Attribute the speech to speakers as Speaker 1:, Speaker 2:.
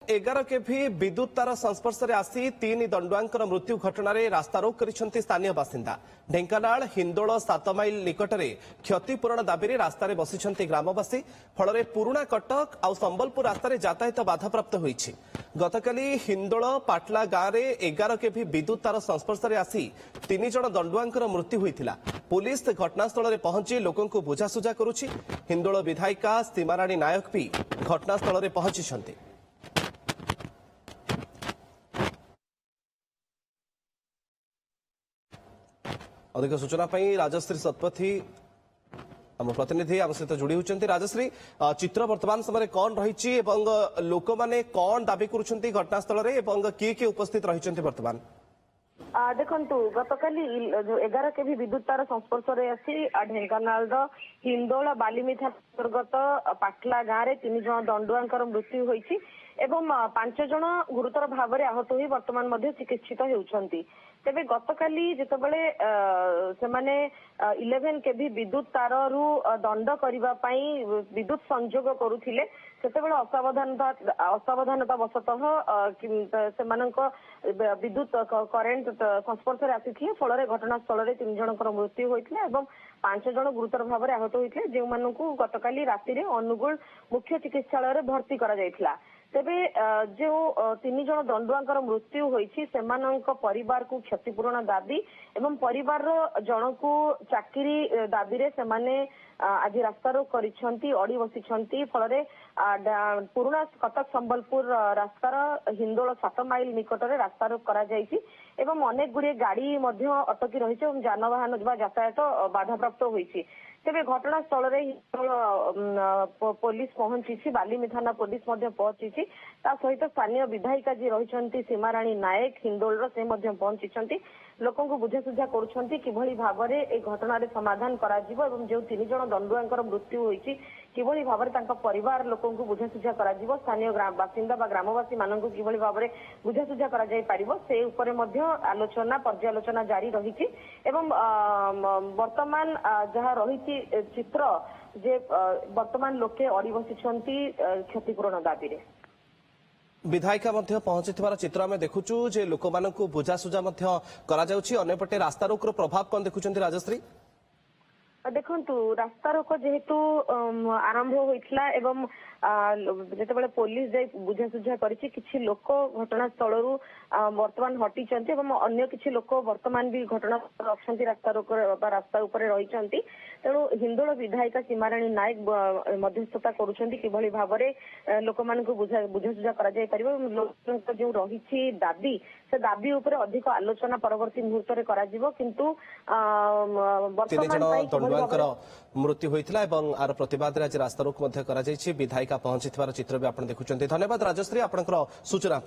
Speaker 1: 11 केभी विद्युत तार संस्पर्श में आसी 3 दंडुआंकर मृत्यु घटना रास्तारोक करिसेंती स्थानीय बासिंदा। ढेंकानाल हिंदोल 7 माइल निकट में क्षतिपूरण दाबी रास्तार बसिछंती ग्रामवासी। फल पुराणा कटक आ संबलपुर रास्तार यातायात बाधाप्राप्त होईछि। गतकाली हिंदोल पाटला गाँव में 11 केभी विद्युत तार संस्पर्श में आसी 3 जन दंडुआंकर मृत्यु होइथिला। पुलिस घटनास्थल में पहुंची लोकों को बुझासुझा करुछि। हिंदोल विधायिका सीमाराणी नायक भी घटनास्थल में पहुंची। अधिक सूचना राजश्री शतपथी आम प्रतिनिधि आम सहित जोड़ी होती। राजश्री, चित्र वर्तमान समय कौन रही लोक मैंने कौन दाबी करुँच घटनास्थल में किए किए उपस्थित रही वर्तमान?
Speaker 2: देखु गतकाली 11 केभी विद्युत तार संस्पर्श में आसी ढेंकानाल हिंदोल बालीमिठा अंतर्गत पाटला गाँव में 3 जन दंडुआंकर मृत्यु होईछि एवं 5 जन गुरुतर भाव में आहत हो वर्तमान चिकित्सित होउछंती। तेबे गतकाली जितेबाला से 11 केभी विद्युत तार रु दंड करबा पई विद्युत संयोग करुथिले सेतेबेला असावधानता वशतः से विद्युत करेन्ट संस्पर्श में आसी फल घटनास्थल में 3 जनकर मृत्यु होइथिला एवं 5 जन गुरुतर भाव में आहत होइथिले जे मानकु गतकाली राति रे अनुगुल मुख्य चिकित्सालय रे भर्ती करा जायथिला। तेबे जो 3 जन दंडुआंकर मृत्यु होईछि सेमानंक परिवार को क्षतिपूरण दाबी एवं परिवार जन को चाकरी दाबी रे सेमाने आज रास्तारोक करिसेंती अड़ी बसिछंती। फल पुराणा कटक संबलपुर रास्तार हिंदोल 7 माइल निकट में रास्तारोक करा जायछि एवं अनेक गुड़िए गाड़ी मध्य अटकी रही है। जानवाहन यातायात बाधाप्राप्त होईछि। तेबे घटनास्थल में पुलिस पहुंची, बालीमी थाना पुलिस पहुंची सहित स्थानीय विधायिका जी रही सीमाराणी नायक हिंदोल से पहुंची लोकों को बुझासुझा करुछंती किभली भाव में ए घटना समाधान करा जिवो एवं जो 3 जन दंडुआंकर मृत्यु होईछि किभली भाव में तांका परिवार लोकों को बुझासुझा करा जिवो स्थानीय बासिंदा बा ग्रामवासी माननकु किभली भाव में बुझासुझा करा जाय पारिबो से ऊपर मध्य आलोचना पर्यालोचना जारी रही एवं वर्तमान जहाँ रही चित्र जे वर्तमान लोके अड़ी बसिछंती क्षतिपूरण दाबी रे।
Speaker 1: विधायिका पहुंची चित्र आम देखुचु जे लोक मानक बुझासुझा अन्यपटे रास्तारोक प्रभाव कौन देखुं राजश्री?
Speaker 2: देखु रास्ता रोक जेहेतु आरंभ होइथिला एवं जेतेबेले पुलिस जाई बुझासुझा करिछि किछि लोक घटनास्थल रु वर्तमान हटिचंती एवं अन्य किछि लोक वर्तमान भी घटनास्थल अछंती रास्ता रोक रास्ता ऊपर रहिचंती। तेणु हिंदोल विधायिका सीमाराणी नायक मध्यस्थता करुछंती किभली भाव में लोक मानकु बुझासुझा करा जाय परिबो। लोक जो रहिछि दाबी से दाबी ऊपर अधिक आलोचना परवर्ती मुहूर्त रे करा जिवो किंतु
Speaker 1: वर्तमान मृत्यु होता है आर प्रतिवाद आज रास्तारोक विधायिका पहुंची चित्र भी आप देखुं। धन्यवाद राजश्री आपंकर सूचना।